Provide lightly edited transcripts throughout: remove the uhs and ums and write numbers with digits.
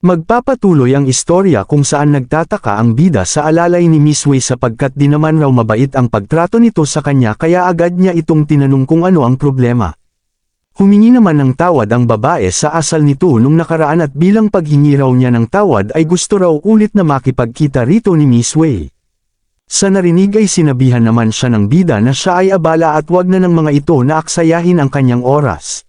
Magpapatuloy ang istorya kung saan nagtataka ang bida sa alalay ni Miss Wei sapagkat di naman raw mabait ang pagtrato nito sa kanya kaya agad niya itong tinanong kung ano ang problema. Humingi naman ng tawad ang babae sa asal nito nung nakaraan at bilang paghingi raw niya ng tawad ay gusto raw ulit na makipagkita rito ni Miss Wei. Sa narinig ay sinabihan naman siya ng bida na siya ay abala at wag na ng mga ito na aksayahin ang kanyang oras.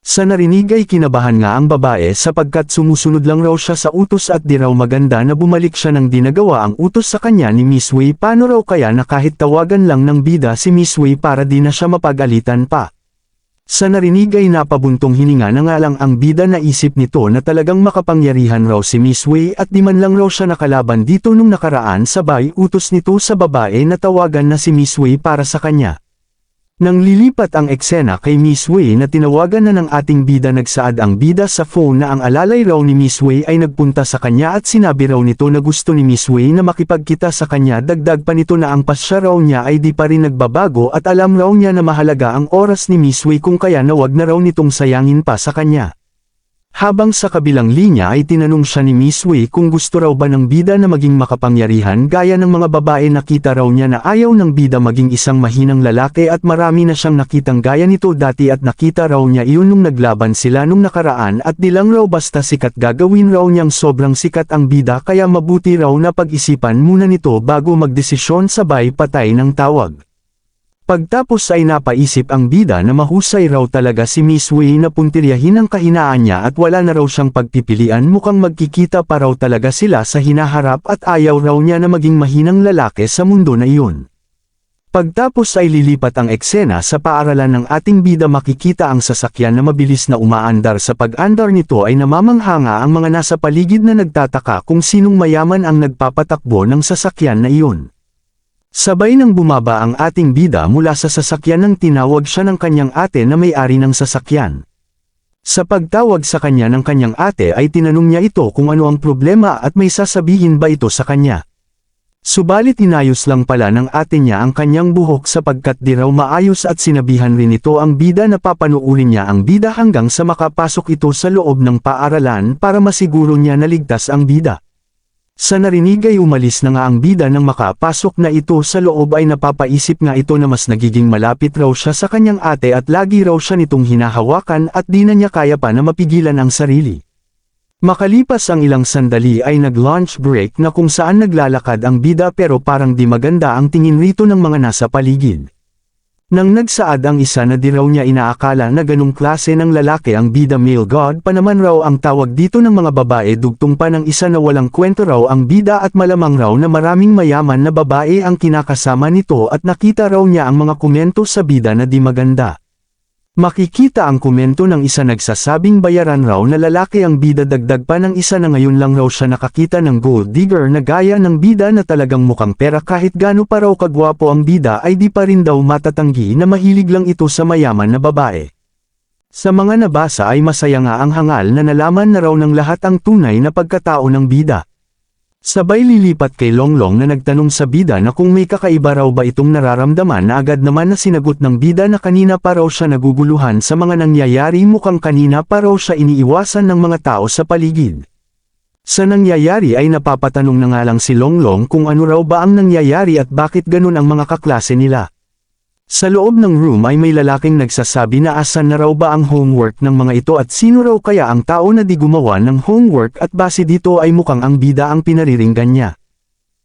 Sa narinig ay kinabahan nga ang babae sapagkat sumusunod lang raw siya sa utos at di raw maganda na bumalik siya ng dinagawa ang utos sa kanya ni Miss Wei. Paano raw kaya na kahit tawagan lang ng bida si Miss Wei para di na siya mapag-alitan pa. Sa narinig ay napabuntong hininga na nga lang ang bida na isip nito na talagang makapangyarihan raw si Miss Wei at di man lang raw siya nakalaban dito nung nakaraan sabay utos nito sa babae na tawagan na si Miss Wei para sa kanya. Nang lilipat ang eksena kay Miss Wei na tinawagan na ng ating bida nagsaad ang bida sa phone na ang alalay raw ni Miss Wei ay nagpunta sa kanya at sinabi raw nito na gusto ni Miss Wei na makipagkita sa kanya dagdag pa nito na ang pasya raw niya ay di pa rin nagbabago at alam raw niya na mahalaga ang oras ni Miss Wei kung kaya na wag na raw nitong sayangin pa sa kanya. Habang sa kabilang linya ay tinanong siya ni Miss Wei kung gusto raw ba ng bida na maging makapangyarihan gaya ng mga babae. Nakita raw niya na ayaw ng bida maging isang mahinang lalaki at marami na siyang nakitang gaya nito dati at nakita raw niya iyon nung naglaban sila nung nakaraan at di lang raw basta sikat gagawin raw niyang sobrang sikat ang bida kaya mabuti raw na pag-isipan muna nito bago magdesisyon sabay patay ng tawag. Pagtapos ay napaisip ang bida na mahusay raw talaga si Miss Wei na puntiryahin ang kahinaan niya at wala na raw siyang pagpipilian mukhang magkikita pa raw talaga sila sa hinaharap at ayaw raw niya na maging mahinang lalaki sa mundo na iyon. Pagtapos ay lilipat ang eksena sa paaralan ng ating bida makikita ang sasakyan na mabilis na umaandar sa pag-andar nito ay namamanghanga ang mga nasa paligid na nagtataka kung sinong mayaman ang nagpapatakbo ng sasakyan na iyon. Sabay nang bumaba ang ating bida mula sa sasakyan nang tinawag siya ng kanyang ate na may-ari ng sasakyan. Sa pagtawag sa kanya ng kanyang ate ay tinanong niya ito kung ano ang problema at may sasabihin ba ito sa kanya. Subalit inayos lang pala ng ate niya ang kanyang buhok sapagkat di raw maayos at sinabihan rin ito ang bida na papanuulin niya ang bida hanggang sa makapasok ito sa loob ng paaralan para masiguro niya na ligtas ang bida. Sa narinig ay umalis na nga ang bida nang makapasok na ito sa loob ay napapaisip nga ito na mas nagiging malapit raw siya sa kanyang ate at lagi raw siya nitong hinahawakan at di na niya kaya pa na mapigilan ang sarili. Makalipas ang ilang sandali ay nag-lunch break na kung saan naglalakad ang bida pero parang di maganda ang tingin rito ng mga nasa paligid. Nang nagsaad ang isa na di raw niya inaakala na ganong klase ng lalaki ang bida male god pa naman raw ang tawag dito ng mga babae dugtong pa ng isa na walang kwento raw ang bida at malamang raw na maraming mayaman na babae ang kinakasama nito at nakita raw niya ang mga komento sa bida na di maganda. Makikita ang komento ng isa nagsasabing bayaran raw na lalaki ang bida dagdag pa ng isa na ngayon lang raw siya nakakita ng gold digger na gaya ng bida na talagang mukhang pera kahit gaano pa raw kagwapo ang bida ay di pa rin daw matatanggi na mahilig lang ito sa mayaman na babae. Sa mga nabasa ay masaya nga ang hangal na nalaman na raw ng lahat ang tunay na pagkatao ng bida. Sabay lilipat kay Longlong na nagtanong sa bida na kung may kakaiba raw ba itong nararamdaman na agad naman na sinagot ng bida na kanina pa raw siya naguguluhan sa mga nangyayari mukhang kanina pa raw siya iniiwasan ng mga tao sa paligid. Sa nangyayari ay napapatanong na nga lang si Longlong kung ano raw ba ang nangyayari at bakit ganun ang mga kaklase nila. Sa loob ng room ay may lalaking nagsasabi na asan na raw ba ang homework ng mga ito at sino raw kaya ang tao na di gumawa ng homework at base dito ay mukhang ang bida ang pinariringgan niya.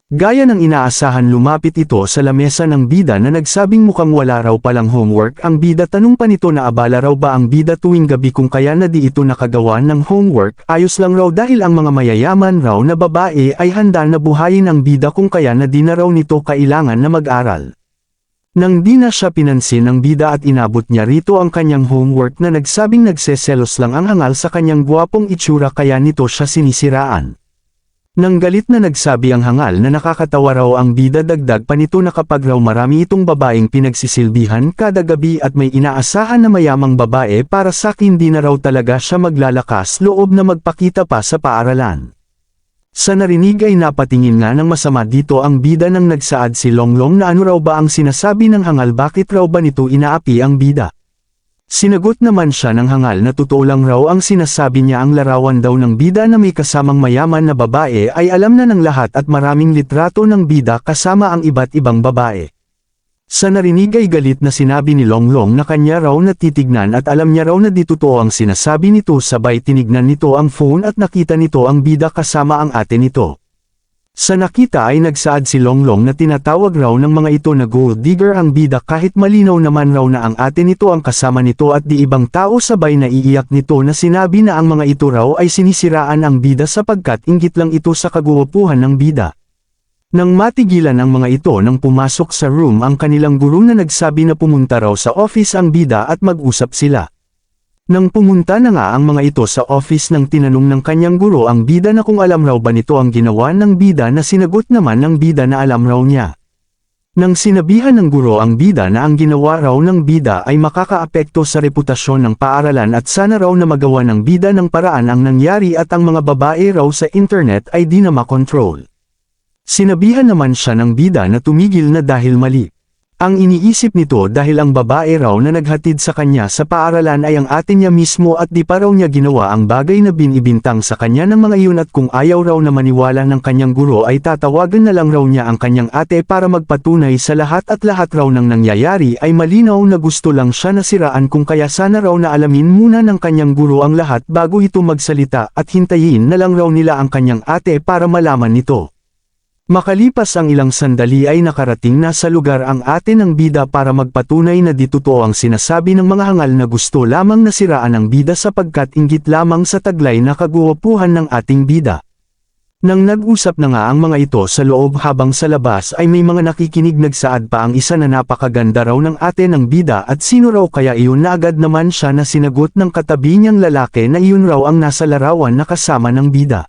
Gaya ng inaasahan lumapit ito sa lamesa ng bida na nagsabing mukhang wala raw palang homework ang bida tanong pa nito na abala raw ba ang bida tuwing gabi kung kaya na di ito nakagawa ng homework ayos lang raw dahil ang mga mayayaman raw na babae ay handa na buhayin ang bida kung kaya na di na raw nito kailangan na mag-aral. Nang di na siya pinansin ng bida at inabot niya rito ang kanyang homework na nagsabing nagseselos lang ang hangal sa kanyang gwapong itsura kaya nito siya sinisiraan. Nang galit na nagsabi ang hangal na nakakatawa raw ang bida dagdag pa nito na kapag raw marami itong babaeng pinagsisilbihan kada gabi at may inaasahan na mayamang babae para sa akin di na raw talaga siya maglalakas loob na magpakita pa sa paaralan. Sa narinig ay napatingin nga ng masama dito ang bida nang nagsaad si Longlong na ano raw ba ang sinasabi ng hangal bakit raw ba nito inaapi ang bida. Sinagot naman siya ng hangal na totoo lang raw ang sinasabi niya, ang larawan daw ng bida na may kasamang mayaman na babae ay alam na ng lahat at maraming litrato ng bida kasama ang iba't ibang babae. Sa narinig ay galit na sinabi ni Longlong na kanya raw natitignan at alam niya raw na di totoo ang sinasabi nito, sabay tinignan nito ang phone at nakita nito ang bida kasama ang ate nito. Sa nakita ay nagsaad si Longlong na tinatawag raw ng mga ito na gold digger ang bida kahit malinaw naman raw na ang ate nito ang kasama nito at di ibang tao, sabay na iiyak nito na sinabi na ang mga ito raw ay sinisiraan ang bida sapagkat inggit lang ito sa kaguwapuhan ng bida. Nang matigilan ang mga ito nang pumasok sa room ang kanilang guro na nagsabi na pumunta raw sa office ang bida at mag-usap sila. Nang pumunta na nga ang mga ito sa office nang tinanong ng kanyang guro ang bida na kung alam raw ba nito ang ginawa ng bida, na sinagot naman ng bida na alam raw niya. Nang sinabihan ng guro ang bida na ang ginawa raw ng bida ay makakaapekto sa reputasyon ng paaralan at sana raw na magawa ng bida ng paraan ang nangyari at ang mga babae raw sa internet ay di na makontrol. Sinabihan naman siya ng bida na tumigil na dahil mali. Ang iniisip nito dahil ang babae raw na naghatid sa kanya sa paaralan ay ang ate niya mismo at di pa raw niya ginawa ang bagay na binibintang sa kanya ng mga iyon, at kung ayaw raw na maniwala ng kanyang guro ay tatawagan na lang raw niya ang kanyang ate para magpatunay sa lahat, at lahat raw ng nangyayari ay malinaw na gusto lang siya na siraan, kung kaya sana raw na alamin muna ng kanyang guro ang lahat bago ito magsalita at hintayin na lang raw nila ang kanyang ate para malaman nito. Makalipas ang ilang sandali ay nakarating na sa lugar ang ate ng bida para magpatunay na di totoo ang sinasabi ng mga hangal na gusto lamang na siraan ang bida sapagkat inggit lamang sa taglay na kaguwapuhan ng ating bida. Nang nag-usap na nga ang mga ito sa loob, habang sa labas ay may mga nakikinig, nagsaad pa ang isa na napakaganda raw ng ate ng bida at sino raw kaya iyon, na agad naman siya na sinagot ng katabi niyang lalaki na iyon raw ang nasa larawan na kasama ng bida.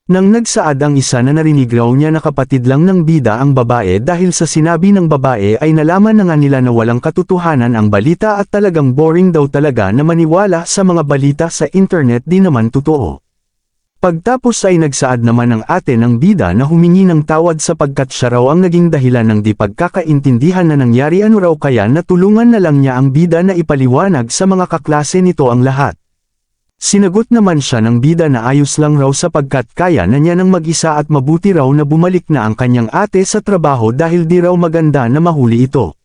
Nang nagsaad ang isa na narinig raw niya na kapatid lang ng bida ang babae, dahil sa sinabi ng babae ay nalaman na nga nila na walang katotohanan ang balita at talagang boring daw talaga na maniwala sa mga balita sa internet, di naman totoo. Pagtapos ay nagsaad naman ang ate ng bida na humingi ng tawad sapagkat siya raw ang naging dahilan ng di pagkakaintindihan na nangyari, ano raw kaya natulungan na lang niya ang bida na ipaliwanag sa mga kaklase nito ang lahat. Sinagot naman siya ng bida na ayos lang raw sapagkat kaya na niya ng mag-isa at mabuti raw na bumalik na ang kanyang ate sa trabaho dahil di raw maganda na mahuli ito.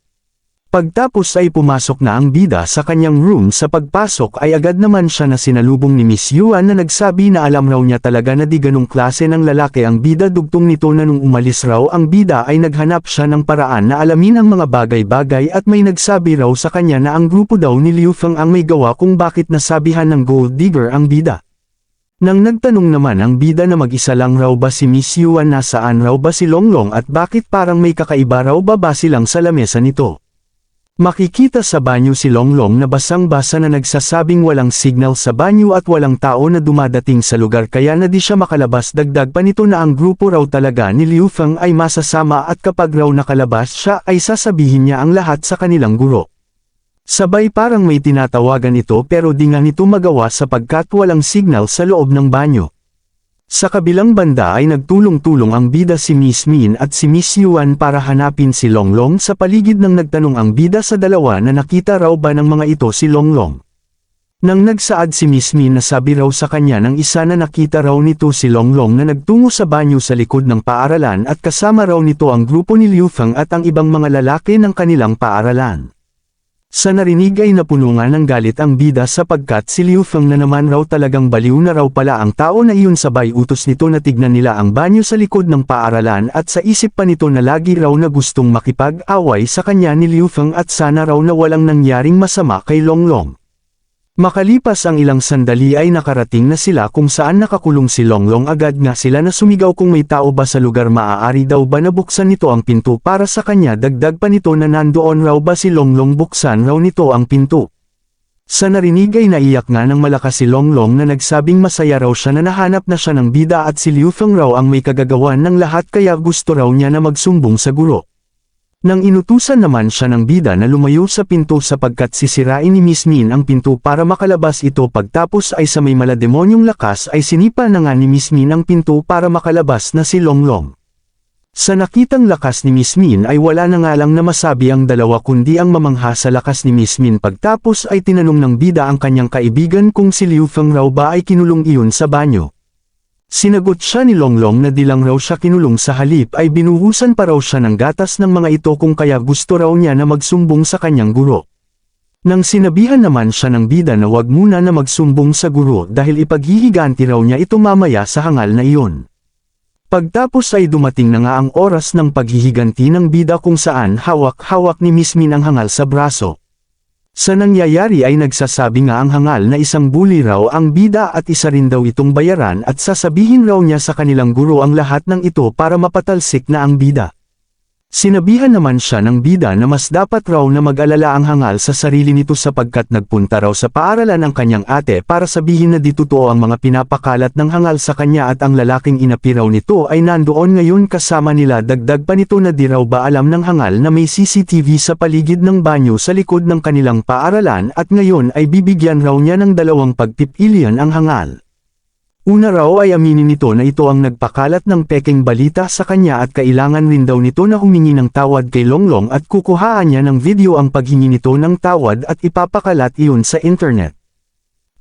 Pagtapos ay pumasok na ang bida sa kanyang room. Sa pagpasok ay agad naman siya na sinalubong ni Miss Yuan na nagsabi na alam raw niya talaga na di ganong klase ng lalaki ang bida. Dugtong nito na nung umalis raw ang bida ay naghanap siya ng paraan na alamin ang mga bagay-bagay at may nagsabi raw sa kanya na ang grupo daw ni Liu Feng ang may gawa kung bakit nasabihan ng gold digger ang bida. Nang nagtanong naman ang bida na mag-isa lang raw ba si Miss Yuan, nasaan raw ba si Longlong at bakit parang may kakaiba raw ba silang sa lamesa nito. Makikita sa banyo si Longlong na basang-basa na nagsasabing walang signal sa banyo at walang tao na dumadating sa lugar kaya na di siya makalabas. Dagdag pa nito na ang grupo raw talaga ni Liu Feng ay masasama at kapag raw nakalabas siya ay sasabihin niya ang lahat sa kanilang guro. Sabay parang may tinatawagan ito pero di nga nito magawa sapagkat walang signal sa loob ng banyo. Sa kabilang banda ay nagtulong-tulong ang bida si Miss Min at si Miss Yuan para hanapin si Longlong sa paligid. Nang nagtanong ang bida sa dalawa na nakita raw ba ng mga ito si Longlong. Nang nagsaad si Miss Min na sabi raw sa kanya ng isa na nakita raw nito si Longlong na nagtungo sa banyo sa likod ng paaralan at kasama raw nito ang grupo ni Liu Feng at ang ibang mga lalaki ng kanilang paaralan. Sa narinig ay napuno nga ng galit ang bida sapagkat si Liu Feng na naman raw talagang baliw na raw pala ang tao na iyon. Sabay utos nito na tignan nila ang banyo sa likod ng paaralan at sa isip pa nito na lagi raw na gustong makipag-away sa kanya ni Liu Feng at sana raw na walang nangyaring masama kay Longlong. Makalipas ang ilang sandali ay nakarating na sila kung saan nakakulong si Longlong. Agad nga sila na sumigaw kung may tao ba sa lugar, maaari daw ba na buksan nito ang pinto para sa kanya. Dagdag pa nito na nandoon raw ba si Longlong, buksan raw nito ang pinto. Sa narinig ay naiyak nga ng malakas si Longlong na nagsabing masaya raw siya na nahanap na siya ng bida at si Liu Feng raw ang may kagagawan ng lahat kaya gusto raw niya na magsumbong sa guro. Nang inutusan naman siya ng bida na lumayo sa pinto sapagkat sisirain ni Miss Min ang pinto para makalabas ito. Pagtapos ay sa may malademonyong lakas ay sinipa na nga ni Miss Min ang pinto para makalabas na si Longlong. Sa nakitang lakas ni Miss Min ay wala na nga lang na masabi ang dalawa kundi ang mamangha sa lakas ni Miss Min pagtapos ay tinanong ng bida ang kanyang kaibigan kung si Liu Feng raw ba ay kinulong iyon sa banyo. Sinagot siya ni Longlong na di lang raw siya kinulong sa halip ay binuhusan pa raw siya ng gatas ng mga ito kung kaya gusto raw niya na magsumbong sa kanyang guro. Nang sinabihan naman siya ng bida na wag muna na magsumbong sa guro dahil ipaghihiganti raw niya ito mamaya sa hangal na iyon. Pagtapos ay dumating na nga ang oras ng paghihiganti ng bida kung saan hawak-hawak ni Miss Min ang hangal sa braso. Sa nangyayari ay nagsasabi nga ang hangal na isang bully raw ang bida at isa rin daw itong bayaran at sasabihin raw niya sa kanilang guro ang lahat ng ito para mapatalsik na ang bida. Sinabihan naman siya ng bida na mas dapat raw na mag-alala ang hangal sa sarili nito sapagkat nagpunta raw sa paaralan ang kanyang ate para sabihin na di totoo ang mga pinapakalat ng hangal sa kanya at ang lalaking inapi raw nito ay nandoon ngayon kasama nila. Dagdag pa nito na di raw ba alam ng hangal na may CCTV sa paligid ng banyo sa likod ng kanilang paaralan at ngayon ay bibigyan raw niya ng 2 pagpipilian ang hangal. Una raw ay aminin nito na ito ang nagpakalat ng pekeng balita sa kanya at kailangan rin daw nito na humingi ng tawad kay Longlong at kukuhaan niya ng video ang paghingi nito ng tawad at ipapakalat iyon sa internet.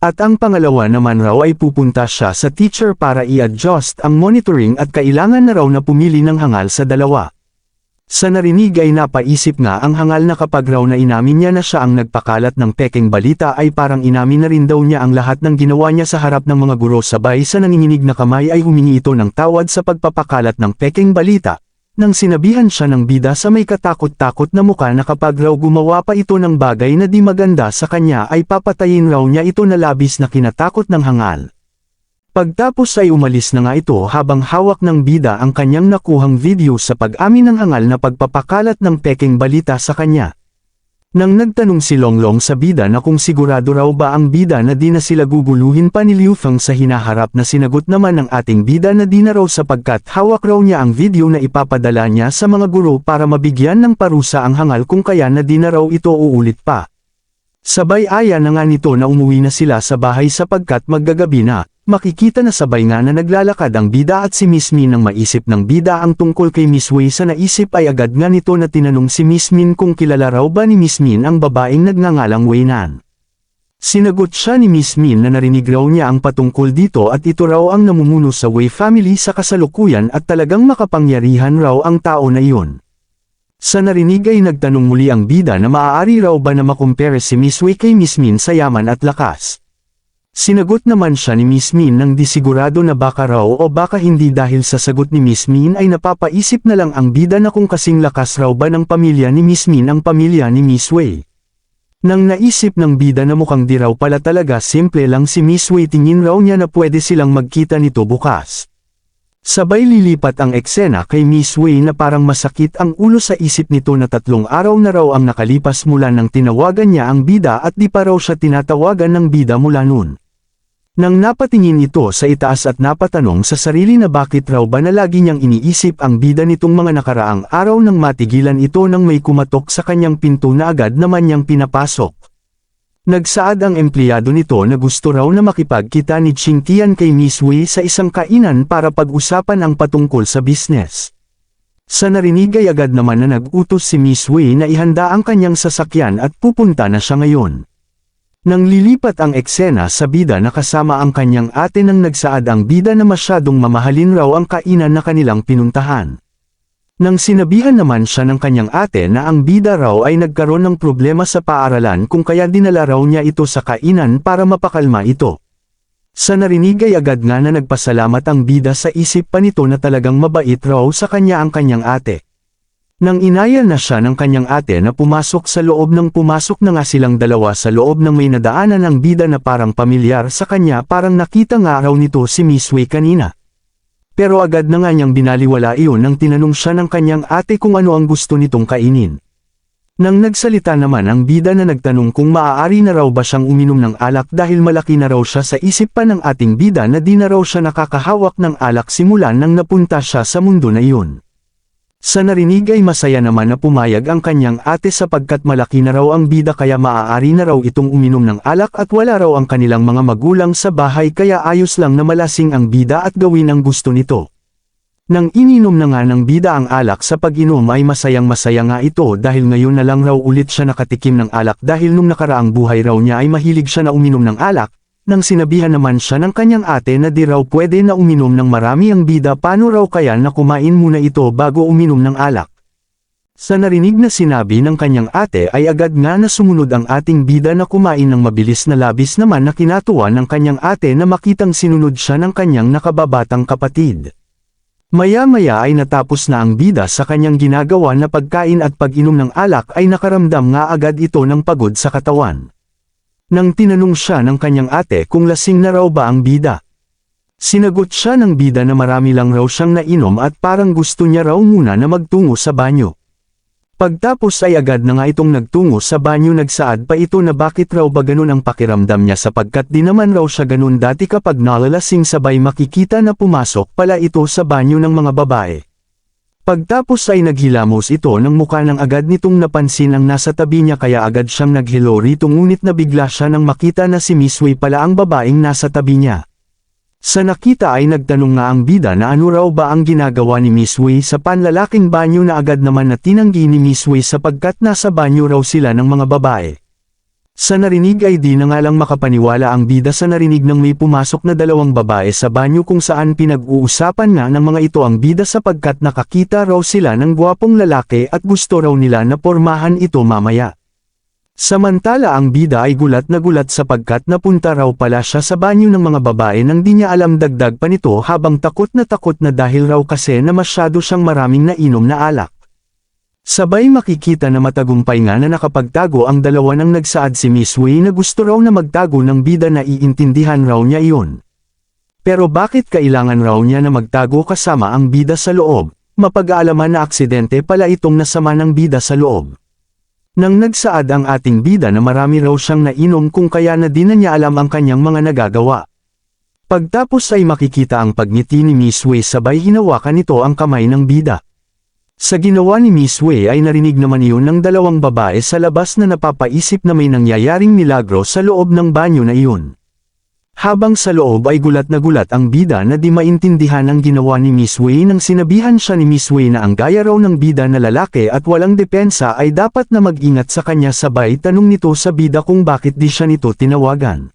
At ang pangalawa naman raw ay pupunta siya sa teacher para i-adjust ang monitoring at kailangan na raw na pumili ng hangal sa dalawa. Sa narinig ay napaisip nga ang hangal na kapag raw na inamin niya na siya ang nagpakalat ng pekeng balita ay parang inamin na rin daw niya ang lahat ng ginawa niya sa harap ng mga guro sabay sa nanginginig na kamay ay humingi ito ng tawad sa pagpapakalat ng pekeng balita. Nang sinabihan siya ng bida sa may katakot-takot na muka na kapag raw gumawa pa ito ng bagay na di maganda sa kanya ay papatayin raw niya ito na labis na kinatakot ng hangal. Pagtapos ay umalis na nga ito habang hawak ng bida ang kanyang nakuhang video sa pag-amin ng hangal na pagpapakalat ng pekeng balita sa kanya. Nang nagtanong si Longlong sa bida na kung sigurado raw ba ang bida na di na sila guguluhin pa ni Liu Feng sa hinaharap na sinagot naman ng ating bida na di na raw sapagkat hawak raw niya ang video na ipapadala niya sa mga guro para mabigyan ng parusa ang hangal kung kaya na di na raw ito uulit pa. Sabay aya na nga nito na umuwi na sila sa bahay sapagkat maggagabi na. Makikita na sabay nga na naglalakad ang bida at si Miss Min nang maisip ng bida ang tungkol kay Miss Wei sa naisip ay agad nga nito na tinanong si Miss Min kung kilala raw ba ni Miss Min ang babaeng nagngangalang Wei Nan. Sinagot siya ni Miss Min na narinig raw niya ang patungkol dito at ito raw ang namumuno sa Wei family sa kasalukuyan at talagang makapangyarihan raw ang tao na iyon. Sa narinig ay nagtanong muli ang bida na maaari raw ba na makumpare si Miss Wei kay Miss Min sa yaman at lakas. Sinagot naman siya ni Miss Min nang di sigurado na baka raw o baka hindi dahil sa sagot ni Miss Min ay napapaisip na lang ang bida na kung kasing lakas raw ba ng pamilya ni Miss Min ang pamilya ni Miss Wei. Nang naisip ng bida na mukhang di raw pala talaga simple lang si Miss Wei tingin raw niya na pwede silang magkita nito bukas. Sabay lilipat ang eksena kay Miss Wei na parang masakit ang ulo sa isip nito na 3 araw na raw ang nakalipas mula nang tinawagan niya ang bida at di pa raw siya tinatawagan ng bida mula noon. Nang napatingin ito sa itaas at napatanong sa sarili na bakit raw ba na lagi niyang iniisip ang bida nitong mga nakaraang araw nang matigilan ito nang may kumatok sa kanyang pinto na agad naman niyang pinapasok. Nagsaad ang empleyado nito na gusto raw na makipagkita ni Ching Tian kay Miss Wei sa isang kainan para pag-usapan ang patungkol sa business. Sa narinig ay agad naman na nag-utos si Miss Wei na ihanda ang kanyang sasakyan at pupunta na siya ngayon. Nang lilipat ang eksena sa bida na kasama ang kanyang ate nang nagsaad ang bida na masyadong mamahalin raw ang kainan na kanilang pinuntahan. Nang sinabihan naman siya ng kanyang ate na ang bida raw ay nagkaroon ng problema sa paaralan kung kaya dinala raw niya ito sa kainan para mapakalma ito. Sa narinig ay agad nga na nagpasalamat ang bida sa isip pa nito na talagang mabait raw sa kanya ang kanyang ate. Nang inaya na siya ng kanyang ate na pumasok sa loob nang pumasok na nga silang dalawa sa loob ng may nadaanan ang bida na parang pamilyar sa kanya parang nakita nga raw nito si Miss Wei kanina. Pero agad na nga niyang binaliwala iyon nang tinanong siya ng kanyang ate kung ano ang gusto nitong kainin. Nang nagsalita naman ang bida na nagtanong kung maaari na raw ba siyang uminom ng alak dahil malaki na raw siya sa isip pa ng ating bida na di na raw siya nakakahawak ng alak simula nang napunta siya sa mundo na iyon. Sa narinig ay masaya naman na pumayag ang kanyang ate sapagkat malaki na raw ang bida kaya maaari na raw itong uminom ng alak at wala raw ang kanilang mga magulang sa bahay kaya ayos lang na malasing ang bida at gawin ang gusto nito. Nang ininom na nga ng bida ang alak sa pag-inom ay masayang-masaya nga ito dahil ngayon na lang raw ulit siya nakatikim ng alak dahil nung nakaraang buhay raw niya ay mahilig siya na uminom ng alak. Nang sinabihan naman siya ng kanyang ate na di raw pwede na uminom ng marami ang bida, paano raw kaya na kumain muna ito bago uminom ng alak. Sa narinig na sinabi ng kanyang ate ay agad nga na sumunod ang ating bida na kumain ng mabilis na labis naman na kinatuwa ng kanyang ate na makitang sinunod siya ng kanyang nakababatang kapatid. Maya-maya ay natapos na ang bida sa kanyang ginagawa na pagkain at pag-inom ng alak ay nakaramdam nga agad ito ng pagod sa katawan. Nang tinanong siya ng kanyang ate kung lasing na raw ba ang bida. Sinagot siya ng bida na marami lang raw siyang nainom at parang gusto niya raw muna na magtungo sa banyo. Pagtapos ay agad na nga itong nagtungo sa banyo, nagsaad pa ito na bakit raw ba ganun ang pakiramdam niya sapagkat di naman raw siya ganun dati kapag nalalasing, sabay makikita na pumasok pala ito sa banyo ng mga babae. Pagtapos ay naghilamos ito ng mukha nang agad nitong napansin ang nasa tabi niya kaya agad siyang naghelo rito, ngunit nabigla siya nang makita na si Miss Wei pala ang babaeng nasa tabi niya. Sa nakita ay nagtanong nga ang bida na ano raw ba ang ginagawa ni Miss Wei sa panlalaking banyo na agad naman na tinanggi ni Miss Wei sapagkat nasa banyo raw sila ng mga babae. Sa narinig ay di na nga lang makapaniwala ang bida sa narinig ng may pumasok na dalawang babae sa banyo kung saan pinag-uusapan nga ng mga ito ang bida sapagkat nakakita raw sila ng gwapong lalaki at gusto raw nila na pormahan ito mamaya. Samantala ang bida ay gulat na gulat sapagkat napunta raw pala siya sa banyo ng mga babae nang di niya alam, dagdag pa nito habang takot na dahil raw kasi na masyado siyang maraming nainom na alak. Sabay makikita na matagumpay nga na nakapagtago ang dalawa nang nagsaad si Miss Wei na gusto raw na magtago ng bida na iintindihan raw niya iyon. Pero bakit kailangan raw niya na magtago kasama ang bida sa loob? Mapag-aalaman na aksidente pala itong nasama ng bida sa loob. Nang nagsaad ang ating bida na marami raw siyang nainom kung kaya na di na niya alam ang kanyang mga nagagawa. Pagtapos ay makikita ang pagngiti ni Miss Wei sabay hinawakan nito ang kamay ng bida. Sa ginawa ni Miss Wei ay narinig naman iyon ng dalawang babae sa labas na napapaisip na may nangyayaring milagro sa loob ng banyo na iyon. Habang sa loob ay gulat na gulat ang bida na di maintindihan ang ginawa ni Miss Wei nang sinabihan siya ni Miss Wei na ang gaya raw ng bida na lalaki at walang depensa ay dapat na mag-ingat sa kanya, sabay tanong nito sa bida kung bakit di siya nito tinawagan.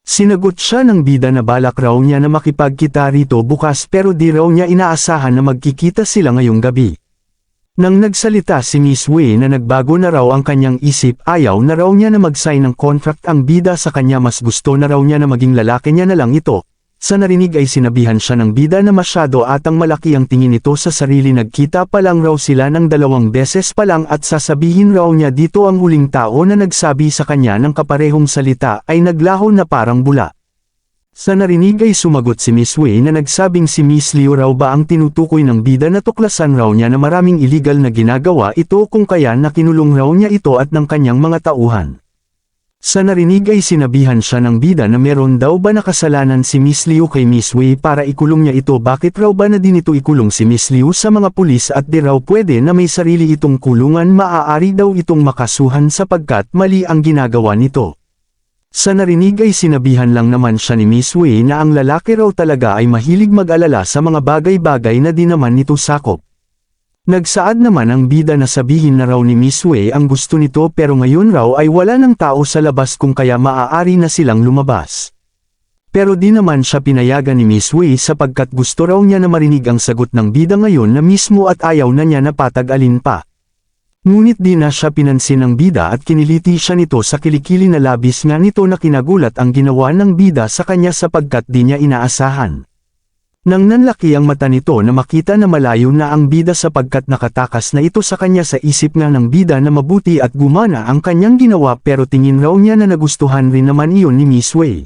Sinagot siya ng bida na balak raw niya na makipagkita rito bukas pero di raw niya inaasahan na magkikita sila ngayong gabi. Nang nagsalita si Miss Wei na nagbago na raw ang kanyang isip, ayaw na raw niya na mag-sign ng contract ang bida sa kanya, mas gusto na raw niya na maging lalaki niya na lang ito. Sa narinig ay sinabihan siya ng bida na masyado atang malaki ang tingin nito sa sarili, nagkita pa lang raw sila ng 2 beses pa lang at sasabihin raw niya dito ang huling tao na nagsabi sa kanya ng kaparehong salita ay naglaho na parang bula. Sa narinig ay sumagot si Miss Wei na nagsabing si Miss Liu raw ba ang tinutukoy ng bida na tuklasan raw niya na maraming illegal na ginagawa ito kung kaya nakinulong raw niya ito at ng kanyang mga tauhan. Sa narinig ay sinabihan siya ng bida na meron daw ba nakasalanan si Miss Liu kay Miss Wei para ikulong niya ito, bakit raw ba na din ito ikulong si Miss Liu sa mga pulis at di raw pwede na may sarili itong kulungan, maaari daw itong makasuhan sapagkat mali ang ginagawa nito. Sa narinig ay sinabihan lang naman siya ni Miss Wei na ang lalaki raw talaga ay mahilig mag-alala sa mga bagay-bagay na di naman nito sakop. Nagsaad naman ang bida na sabihin na raw ni Miss Wei ang gusto nito pero ngayon raw ay wala ng tao sa labas kung kaya maaari na silang lumabas. Pero di naman siya pinayagan ni Miss Wei sapagkat gusto raw niya na marinig ang sagot ng bida ngayon na mismo at ayaw na niya na patag-alin pa. Ngunit di na siya pinansin ng bida at kiniliti siya nito sa kilikili na labis nga nito na kinagulat ang ginawa ng bida sa kanya sapagkat di niya inaasahan. Nang nanlaki ang mata nito na makita na malayo na ang bida sapagkat nakatakas na ito sa kanya, sa isip nga ng bida na mabuti at gumana ang kanyang ginawa pero tingin raw niya na nagustuhan rin naman iyon ni Miss Wei.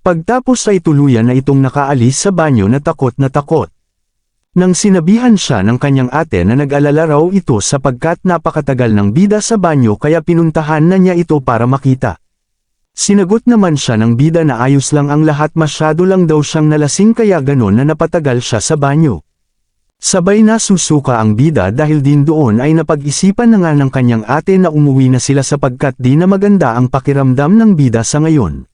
Pagtapos ay tuluyan na itong nakaalis sa banyo na takot na takot. Nang sinabihan siya ng kanyang ate na nag-alala raw ito sapagkat napakatagal ng bida sa banyo kaya pinuntahan na niya ito para makita. Sinagot naman siya ng bida na ayos lang ang lahat, masyado lang daw siyang nalasing kaya ganon na napatagal siya sa banyo. Sabay na susuka ang bida dahil din doon ay napag-isipan na nga ng kanyang ate na umuwi na sila sapagkat di na maganda ang pakiramdam ng bida sa ngayon.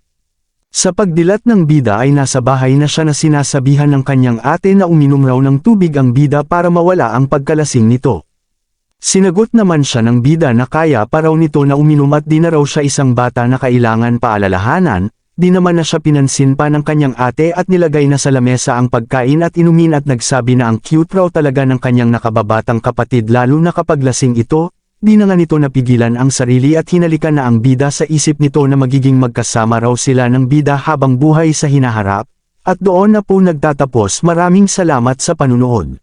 Sa pagdilat ng bida ay nasa bahay na siya na sinasabihan ng kanyang ate na uminom raw ng tubig ang bida para mawala ang pagkalasing nito. Sinagot naman siya ng bida na kaya pa raw nito na uminom at di na raw siya isang bata na kailangan paalalahanan, di naman na siya pinansin pa ng kanyang ate at nilagay na sa lamesa ang pagkain at inumin at nagsabi na ang cute raw talaga ng kanyang nakababatang kapatid lalo na kapag lasing ito. Di na nga nito napigilan ang sarili at hinalikan na ang bida sa isip nito na magiging magkasama raw sila ng bida habang buhay sa hinaharap, at doon na po nagtatapos. Maraming salamat sa panunood.